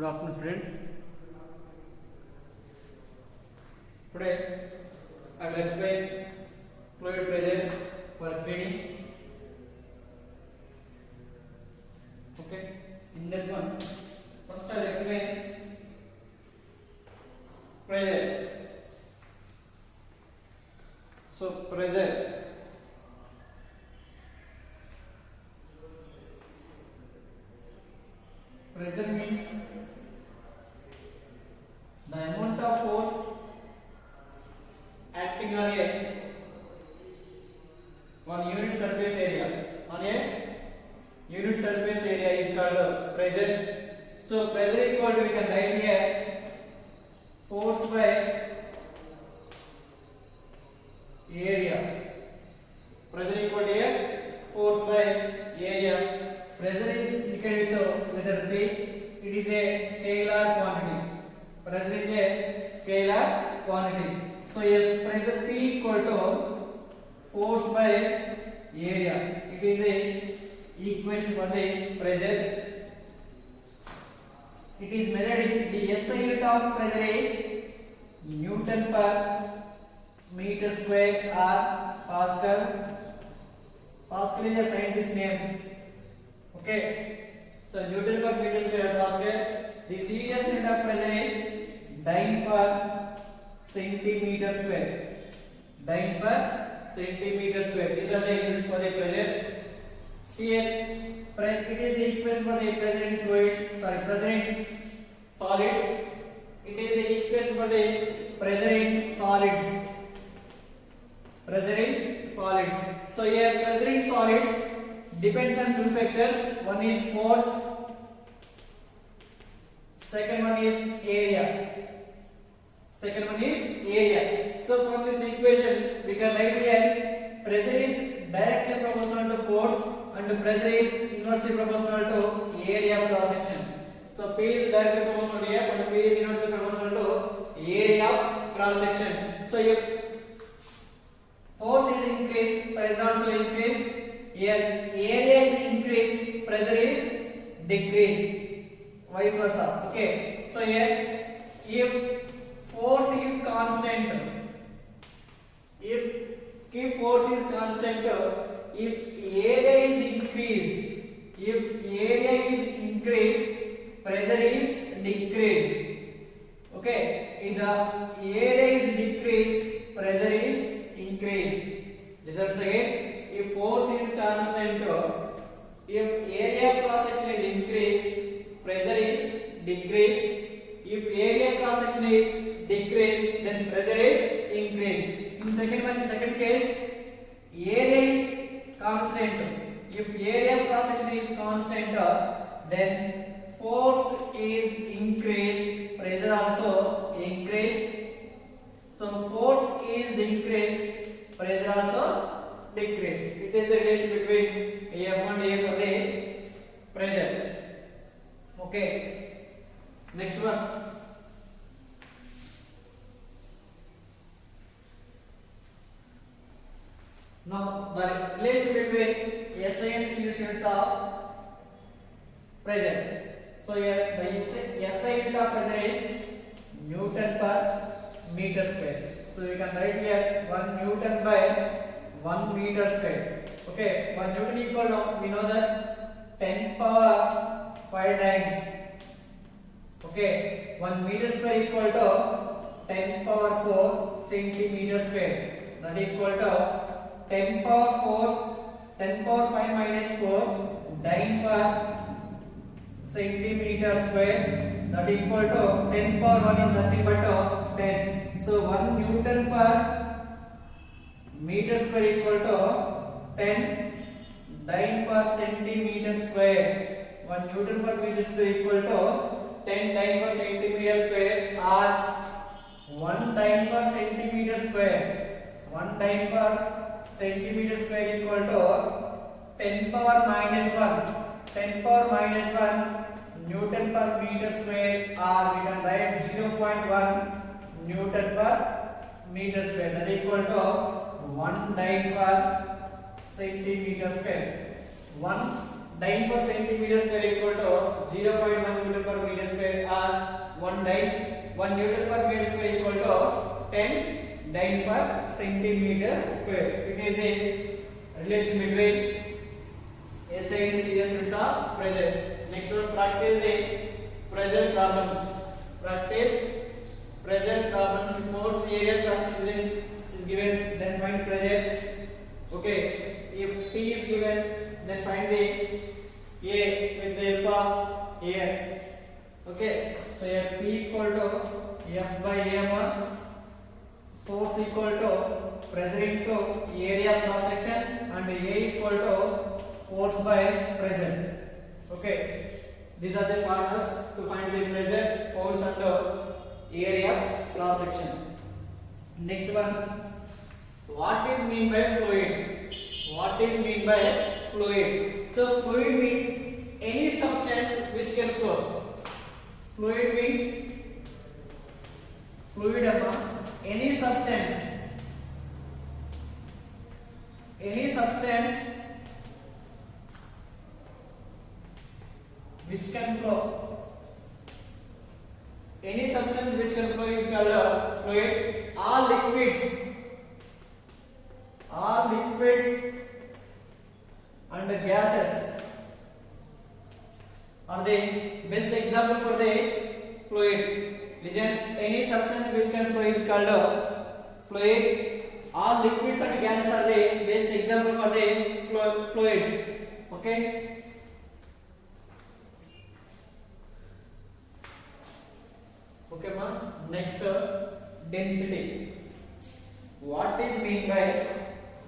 afternoon, students. Today I will explain fluid pressure for screening. Okay, in that one, first I will explain pressure. So pressure. Pressure means the amount of force acting on a one unit surface area. On a unit surface area is called pressure. So pressure equal to, we can write here, force by area. Pressure equal to a force by area. Pressure is indicated with letter P. It is a scalar quantity. Pressure is a scalar quantity. So here pressure P equal to force by area. It is a equation for the pressure. It is measured in the SI unit of pressure is Newton per meter square or Pascal. Pascal is a scientist name. Okay, so Newton per meter square Pascal. The serious unit of pressure is dyne per centimeter square. Dyne per centimeter square. These are the units for the pressure. Here, it is the equation for the pressure in fluids. Sorry, pressure in solids. It is the equation for the pressure in solids. Pressure in solids. So here, pressure in solids depends on two factors. One is force, second one is area. Second one is area. So from this equation we can write here pressure is directly proportional to force and pressure is inversely proportional to area of cross section. So P is directly proportional to F and P is inversely proportional to area of cross section. So if force is increased, pressure also increase. Here area is increased, pressure is decreased, vice versa. Okay, so here if force is constant, if force is constant, if area is increased, pressure is decreased. Okay, if the area is decreased, pressure is increased. Listen again. If force is constant, if area cross section is increased, pressure is decreased. If area cross section is decreased, then pressure is increased. In second case, area is constant. If area cross section is constant, then force is increased, pressure also increased. So force is increased, pressure also decrease. It is the relation between F and A for the pressure. Okay. Next one. Now the relation between SI and CS units of pressure. So here the SI unit of pressure is Newton per meter square. So we can write here 1 Newton by 1 meter square. Okay, 1 Newton equal to, we know that 10 power 5 dynes. Okay, 1 meter square equal to 10 power 4 centimeter square. That equal to 10 power 5 minus 4 dyne per centimeter square. That equal to 10 power 1 is nothing but 10. So 1 Newton per meter square equal to 10 dyne per centimeter square. 1 Newton per meter square equal to 10 dyne per centimeter square or 1 dyne per centimeter square. 1 dyne per centimeter square equal to 10 power minus 1. 10 power minus 1 Newton per meter square, or we can write 0.1 Newton per meter square. That equal to 1 dyne per centimeter square. 1 dyne per centimeter square equal to 0.1 Newton per meter square or 1 dyne 1 Newton per meter square equal to 10 dyne per centimeter square. It is a relation between SI and CS units of pressure. Next one, practice the pressure problems. Practice pressure problems. Force area cross section is given, then find pressure. Okay, if P is given, then find the A with the help of air. Okay, so here P equal to F by M, force equal to pressure into area of cross section, and A equal to force by pressure. Okay, these are the formulas to find the pressure, force, and area of cross section. Next one, what is mean by fluid? What is mean by fluid? So fluid means any substance which can flow. Fluid means any substance which can flow. Any substance which can flow is called a fluid. All liquids and gases are the best example for the fluid. Listen, any substance which can flow is called a fluid. All liquids and gases are the best example for the fluids. Okay. Okay, ma. Next, density. What is mean by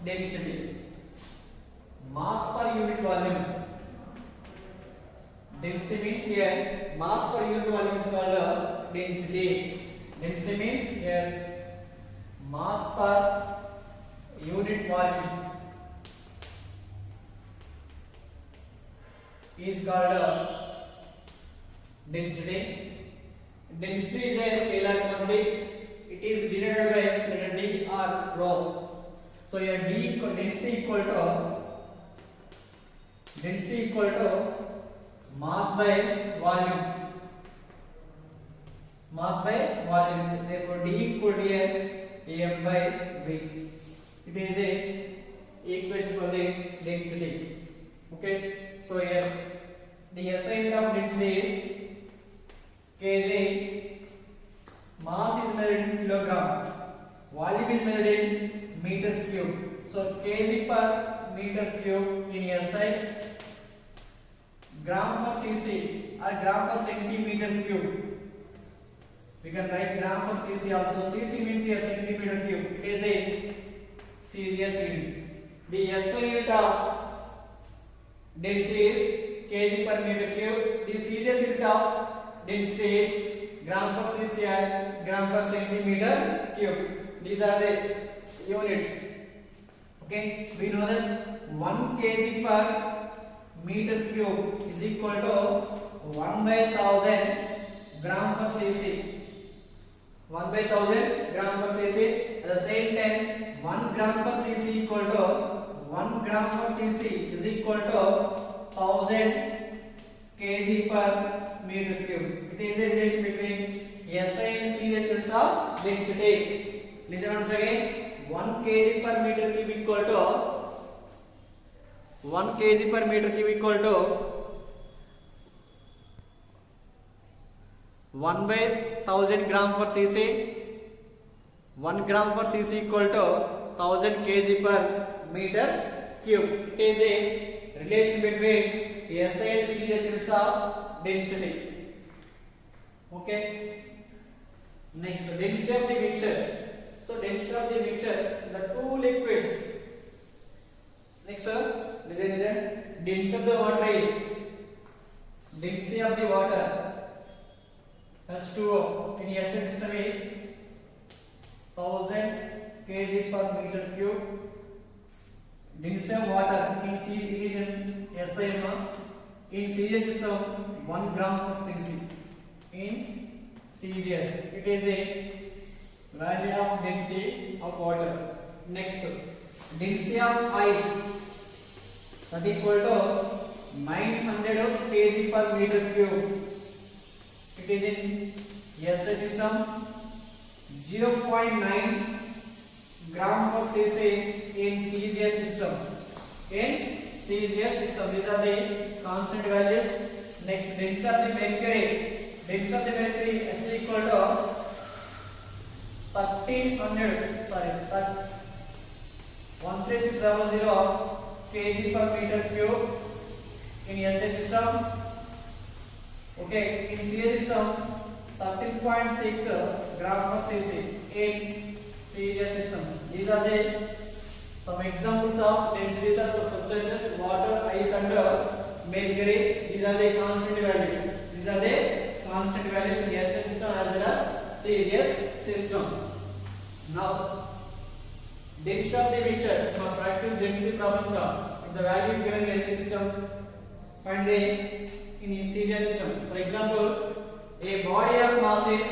density? Mass per unit volume. Density means here mass per unit volume is called density. Density means here mass per unit volume is called density. Density is a scalar quantity. It is denoted by letter D or rho. So here density equal to mass by volume. Mass by volume. Therefore D equal to F by V. It is the equation for the density. Okay. So here the SI unit of density is kg. Mass is measured in kilogram. Volume is measured in meter cube. So kg per meter cube in SI. Gram per cc or gram per centimeter cube. We can write gram per cc also. Cc means here centimeter cube. It is the CCS unit. The SI unit of density is kg per meter cube. The CCS unit of density is gram per cc or gram per centimeter cube. These are the units. Okay, we know that 1 kg per meter cube is equal to 1 by 1000 gram per cc. 1 by 1000 gram per cc. At the same time, 1 gram per cc equal to 1 gram per cc is equal to 1000 kg per meter cube. It is the relation between SI and CS units of density. Listen once again. 1 kg per meter cube equal to 1 kg per meter cube equal to 1 by 1000 gram per cc. 1 gram per cc equal to 1000 kg per meter cube. It is a relation between SI and CS units of density. Okay. Next, density of the mixture. So density of the mixture, the two liquids. Next, listen. Density of the water is density of the water H2O in SI system is 1000 kg per meter cube. Density of water in C it is in SI in CGS system 1 gram per cc. In CGS it is the value of density of water. Next, density of ice that equal to 900 kg per meter cube. It is in SI system. 0.9 gram per cc in CGS system. In CGS system, these are the constant values. Next, density of the mercury. Density of the mercury is equal to 13600 kg per meter cube in SI system. Okay, in CGS system 13.6 gram per cc in CGS system. These are the some examples of densities of substances: water, ice, and mercury. These are the constant values. These are the constant values in SI system as well as CGS system. Now, density of the mixture. For practice density problems are if the value is given in SI system, find the in CGS system. For example, a body of mass is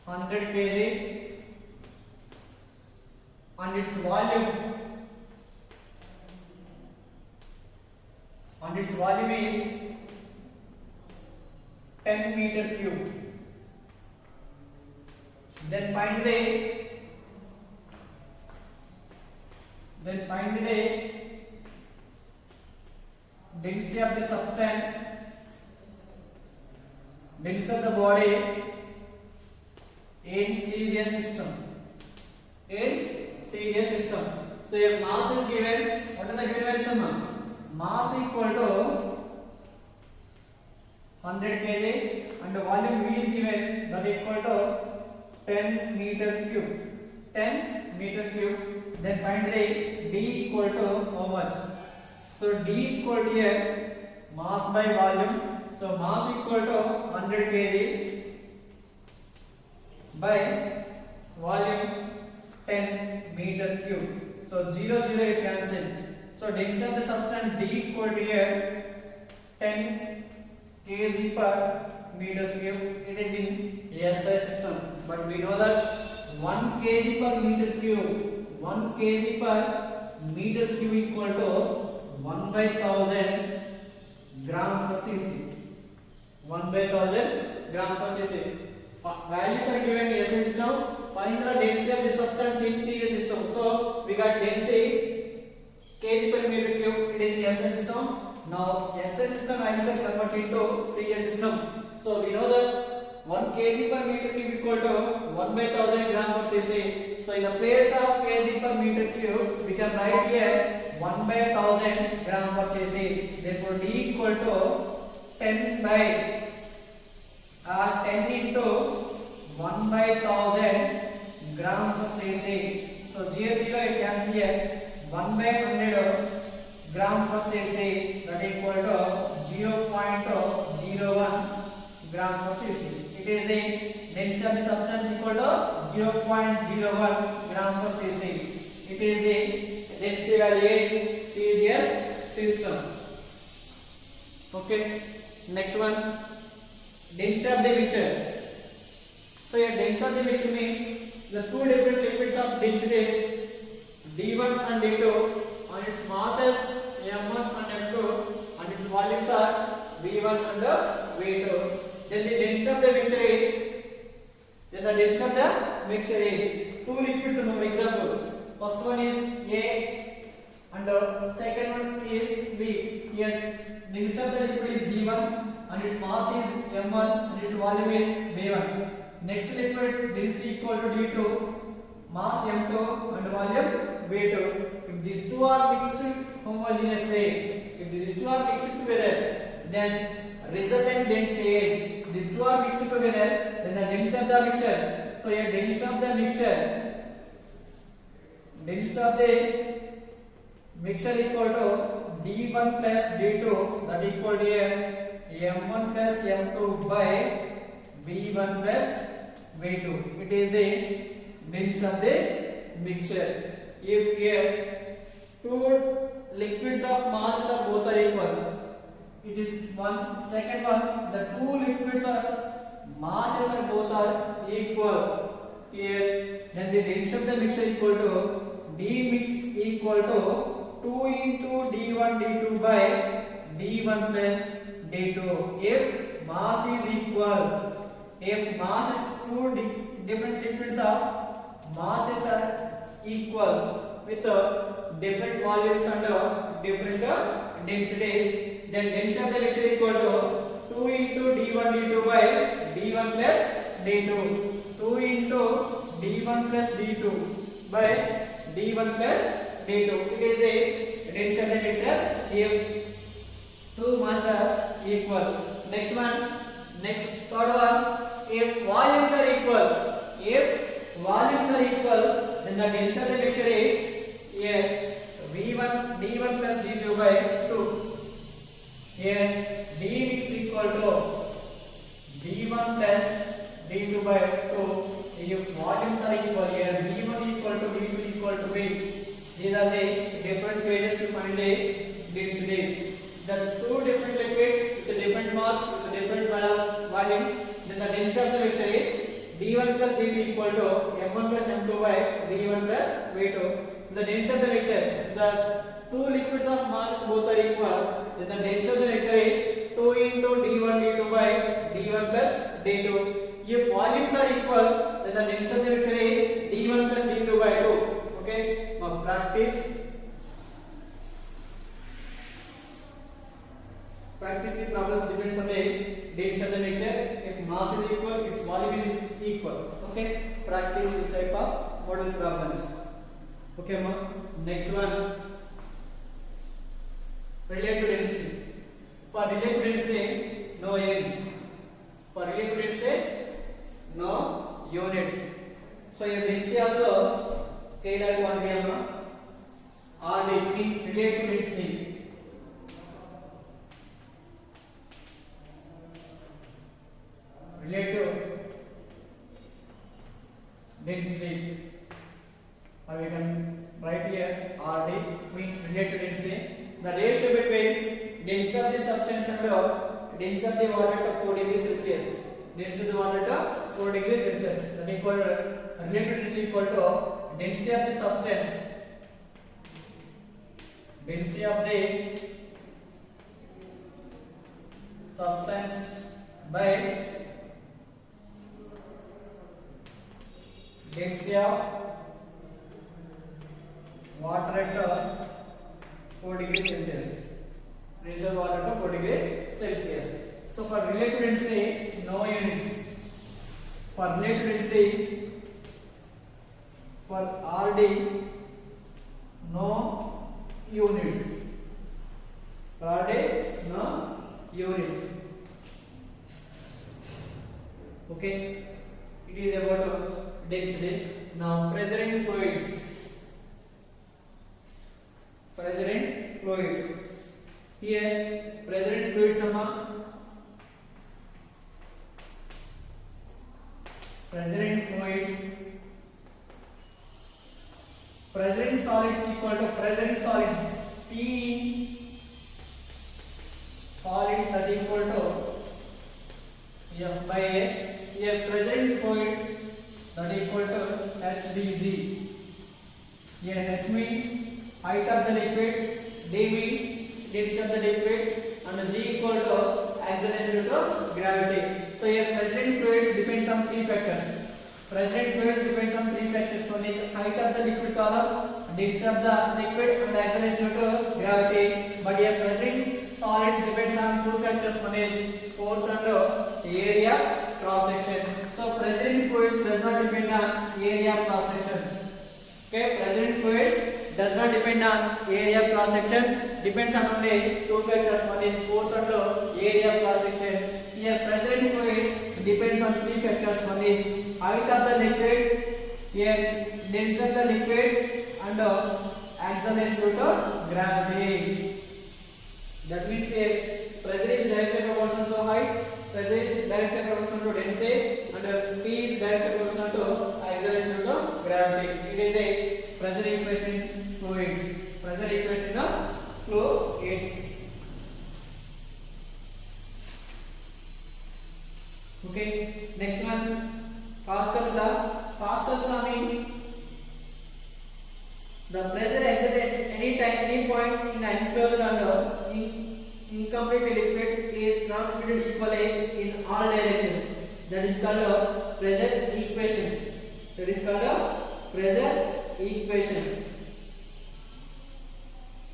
100 kg and its volume is 10 meter cube. Then find the density of the substance, density of the body in CGS system. So your mass is given. What are the given values? Mass equal to 100 kg and the volume V is given, that equal to 10 meter cube. Then find the D equal to how much? So D equal to here mass by volume. So mass equal to 100 kg by volume 10 meter cube. So 0 it cancel. So density of the substance D equal to here 10 kg per meter cube. It is in SI system. But we know that 1 kg per meter cube equal to 1 by 1000 gram per cc. 1 by 1000 gram per cc. Values are given in SI system. Find the density of the substance in CGS system. So we got density kg per meter cube. It is in SI system. Now SI system values are converted into CGS system. So we know that 1 kg per meter cube equal to 1 by 1000 gram per cc. So in the place of kg per meter cube, we can write here 1 by 1000 gram per cc. Therefore D equal to 10 into 1 by 1000 gram per cc. So 0 it cancel here. 1 by 100 gram per cc, that equal to 0.01 gram per cc. It is the density of the substance equal to 0.01 gram per cc. It is the density value in CGS system. Okay. Next one, density of the mixture. So here density of the mixture means the two different liquids of densities D1 and D2 and its masses M1 and M2 and its volumes are V1 and V2. Then the density of the mixture is two liquids. For example, first one is A and the second one is B. Here density of the liquid is D1 and its mass is M1 and its volume is V1. Next liquid density equal to D2, mass M2 and volume V2. If these two are mixed homogeneously, together, then resultant density is, these two are mixed together, then the density of the mixture. So here density of the mixture equal to D1 plus D2, that equal to M1 plus M2 by V1 plus V2. It is the density of the mixture. If here two liquids of masses are both are equal, it is one. Second one, the two liquids are masses are both are here. Then the density of the mixture equal to d mix equal to 2 into d1 d2 by d1 plus d2. If mass is equal, if mass is different liquids of masses are equal with different volumes and different densities, then density of the mixture equal to 2 into d1 d2 by d1 plus d2. 2 into d1 plus d2 by d1 plus d2. It is the density of the mixture if two masses are equal. Next one, third one, if volumes are equal, then the density of the mixture is here v1 d1 plus d2 by 2. Here d is equal to d1 plus d2 by 2. If volumes are equal, here v1 equal to v2 equal to v. These are the different ways to find the densities. The two different liquids with different mass, with different volumes, then the density of the mixture is d1 plus d2 equal to m1 plus m2 by v1 plus v2. The density of the mixture, the two liquids of masses both are equal, then the density of the mixture is 2 into d1 d2 by d1 plus d2. If volumes are equal, then the density of the mixture is d1 plus d2 by 2. Okay, now practice the problems depends on the density of the mixture. If mass is equal, its volume is equal. Okay, practice this type of model problems. Okay, ma. Next one, relative density. For relative density, no units. For relative density, no units. So your density also scalar quantity, ma. RD means relative density. Relative density, or we can write here RD means relative density. The ratio between density of the substance and density of the water to 4 degrees Celsius. Density of the water to 4 degrees Celsius. That equal relative density equal to density of the substance. Density of the substance by density of water at 4 degrees Celsius. Density of water at 4 degrees Celsius. So for relative density, no units. For relative density, for RD, no units. For RD, no units. Okay, it is about density. Now pressure in fluids. Pressure in fluids. Here pressure in fluids pressure in fluids. Pressure in solids equal to pressure in solids P in solids, that equal to F by A. Here pressure in fluids, that equal to HdG. Here H means height of the liquid, D means density of the liquid, and G equal to acceleration due to gravity. So here pressure in fluids depends on three factors. Pressure in fluids depends on three factors. One is height of the liquid column, density of the liquid, and acceleration due to gravity. But here pressure in solids depends on two factors. One is force and area cross section. So pressure in fluids does not depend on area cross section. Okay, pressure in fluids does not depend on area cross section. Depends on only two factors. One is force and area cross section. Here pressure in fluids depends on three factors. One is height of the liquid, here density of the liquid, and acceleration due to gravity. That means here pressure is directly proportional to height, pressure is directly proportional to density, and P is directly proportional to acceleration due to gravity. It is a pressure equation in fluids. Pressure equation in fluids. Okay, next one, Pascal's law. Pascal's law means the pressure exerted at any time, any point in an enclosed and incomplete liquids is transmitted equally in all directions. That is called a pressure equation. That is called a pressure equation.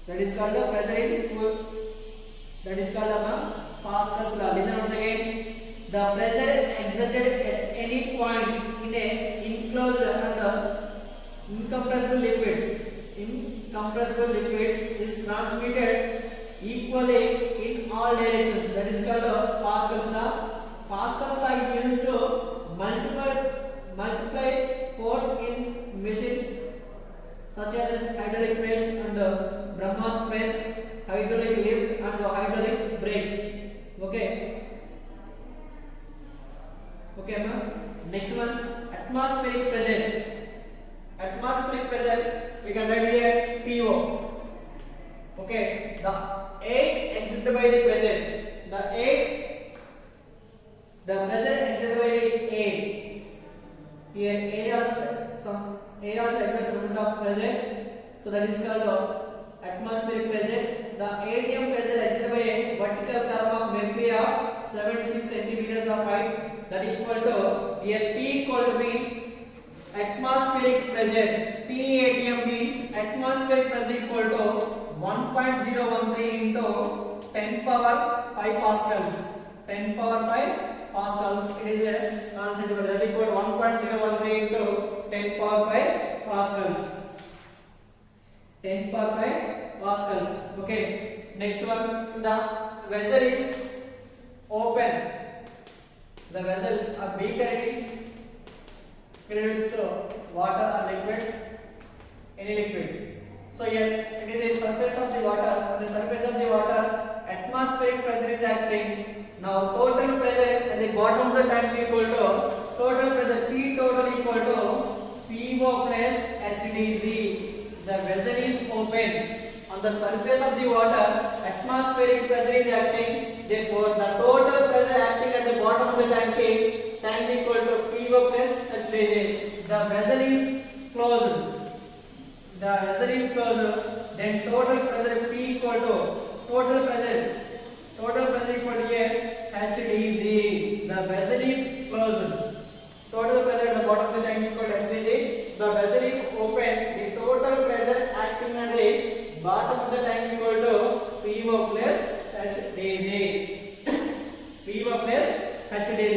That is called a pressure equation. That is called a Pascal's law. Listen once again. The pressure exerted at any point in a enclosed and incompressible liquids is transmitted equally in all directions. That is called Pascal's law. Pascal's law is used to multiply force in machines such as hydraulic press and Brahma's press, hydraulic lift and hydraulic brakes. Okay. Okay, ma'am. Next one, atmospheric pressure. Atmospheric pressure, we can write here PO. Okay, the air exerted by the pressure. The pressure exerted by the air. Here, air also exerts some amount of pressure. So that is called atmospheric pressure. The ATM pressure exerted by a vertical column of mercury of 76 centimeters of height. That equal to here P equal to means atmospheric pressure. PATM means atmospheric pressure equal to 1.013 into 10 power 5 pascals. 10 power 5 pascals. It is a constant that equal to 1.013 into 10 power 5 pascals. 10 power 5 pascals. Okay. Next one, the vessel is open. The vessel or beaker is filled with water or liquid, any liquid. So here it is the surface of the water. On the surface of the water, atmospheric pressure is acting. Now total pressure at the bottom of the tank equal to total pressure P total equal to PO plus HDZ. The vessel is open. On the surface of the water, atmospheric pressure is acting. Therefore, the total pressure acting at the bottom of the tank equal to PO plus HDZ. The vessel is closed. Then total pressure P equal to total pressure equal to here HDZ. The vessel is closed. Total pressure at the bottom of the tank equal to HDZ. The vessel is open. The total pressure acting at the bottom of the tank equal to PO plus HDZ. PO plus HDZ.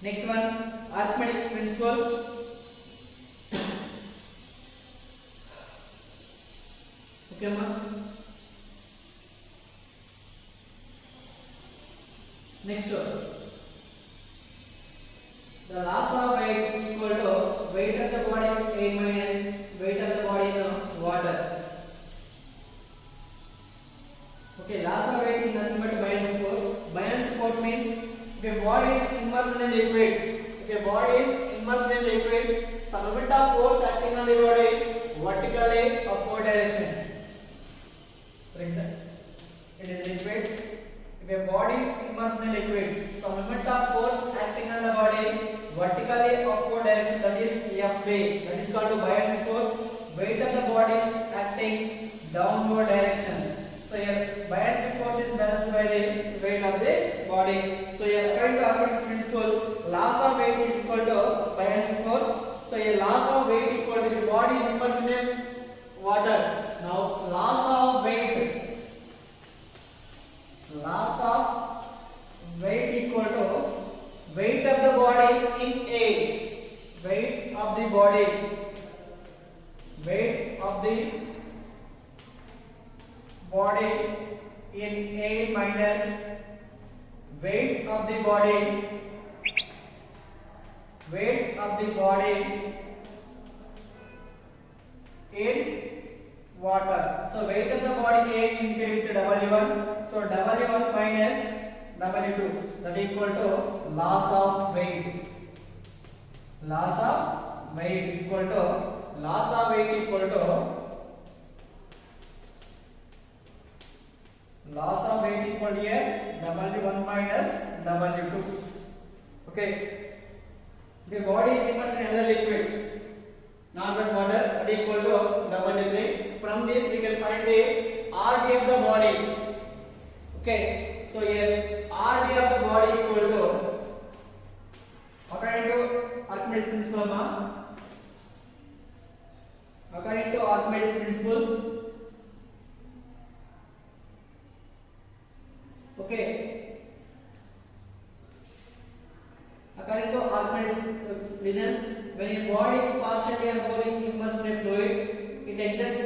Next one, Archimedes principle. Okay, ma. Next one, the loss of weight equal to weight of the body in air minus weight of the body in water. Okay, loss of weight is nothing but buoyancy force. Buoyancy force means if a body is immersed in liquid, some amount of force acting on the body vertically upward direction. For example, it is liquid. If a body is immersed in liquid, some amount of force acting on the body vertically upward direction, that is FB. That is called buoyancy force. Weight of the body is acting downward direction. So here buoyancy force is balanced by the weight of the body. So here according to Archimedes principle, loss of weight is equal to buoyancy force. So here loss of weight equal to the body is immersed in water. Now loss of weight equal to weight of the body in air. Weight of the body in air minus weight of the body in water. So weight of the body A is indicated with W1. So W1 minus W2, that equal to loss of weight. Loss of weight equal to here W1 minus W2. Okay. The body is immersed in another liquid, not but water, that equal to W3. From this we can find the RD of the body. Okay, so here RD of the body equal to, according to Archimedes principle, according to Archimedes principle, okay, according to Archimedes reason, when a body is partially or wholly immersed in a fluid, it exerts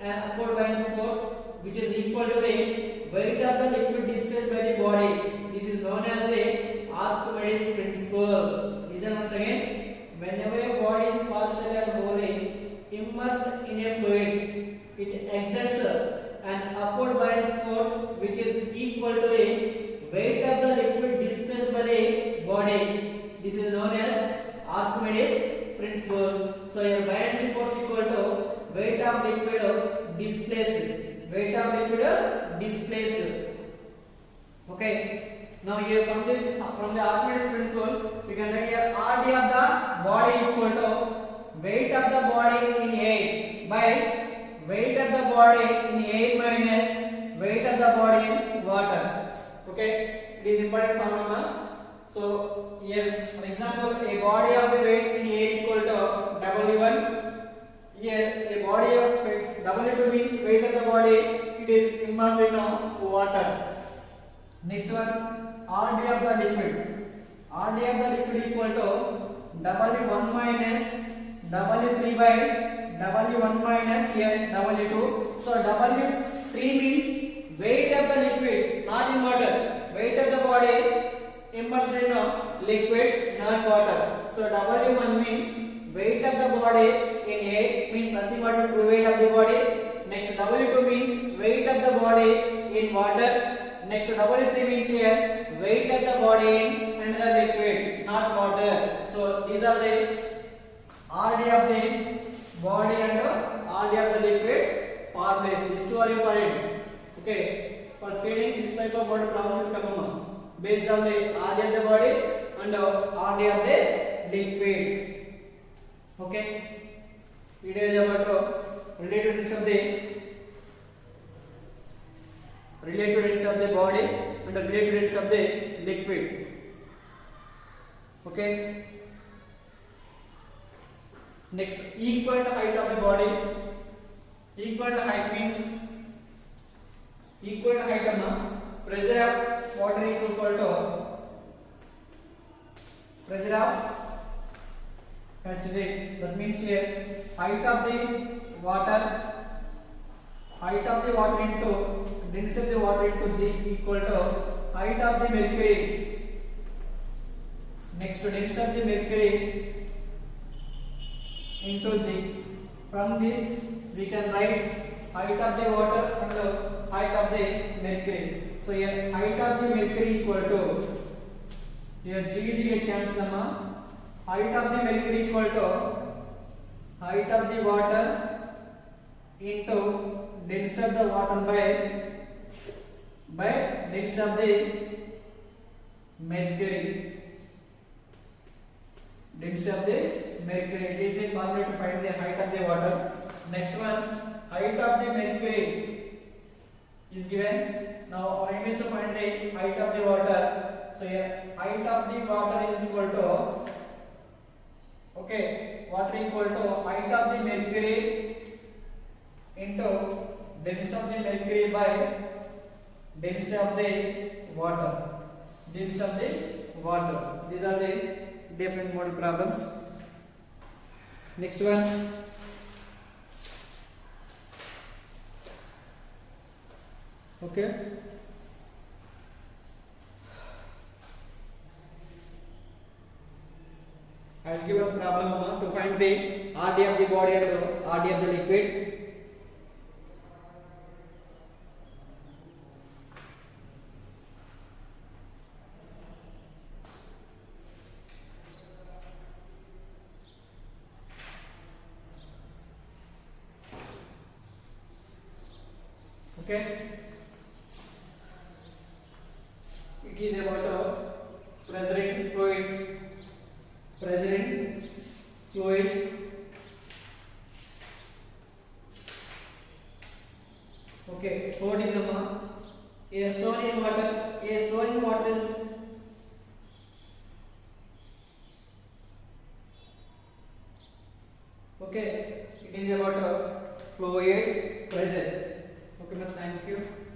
an upward buoyant force which is equal to the weight of the liquid displaced by the body. This is known as the Archimedes principle. Listen once again. Whenever a body is partially or wholly immersed in a fluid, it exerts an upward buoyant force which is equal to the weight of the liquid displaced by the body. This is known as Archimedes principle. So your buoyancy force equal to weight of liquid displaced. Weight of liquid displaced. Okay. Now here from the Archimedes principle, we can write here RD of the body equal to weight of the body in air by weight of the body in air minus weight of the body in water. Okay, it is important formula. So here for example, a body of the weight in air equal to W1. Here a body of W2 means weight of the body, it is immersed in water. Next one, RD of the liquid. RD of the liquid equal to W1 minus W3 by W1 minus here W2. So W3 means weight of the liquid, not in water. Weight of the body immersed in liquid, not water. So W1 means weight of the body in air, means nothing but true weight of the body. Next W2 means weight of the body in water. Next W3 means here weight of the body in another liquid, not water. So these are the RD of the body and RD of the liquid formulas. These two are important. Okay, for scaling this type of body problem will come on based on the RD of the body and RD of the liquid. Okay, it is about relatedness of the body and the relatedness of the liquid. Okay. Next, equal to height of the body. Equal to height means equal to height of pressure of water equal to pressure of consider. That means here height of the water into density of the water into G equal to height of the mercury. Next, density of the mercury into G. From this we can write height of the water and height of the mercury. So here height of the mercury equal to, here G get cancelled. Height of the mercury equal to height of the water into density of the water by density of the mercury. Density of the mercury. It is the formula to find the height of the water. Next one, height of the mercury is given. Now I need to find the height of the water. So here height of the water is equal to, okay, water equal to height of the mercury into density of the mercury by density of the water. Density of the water. These are the different model problems. Next one, okay, I will give a problem to find the RD of the body and RD of the liquid. Okay, it is about pressure in fluids. pressure in fluids. Okay, 14 number. A stone in water. A stone in water is okay. It is about a fluid pressure. Okay, thank you.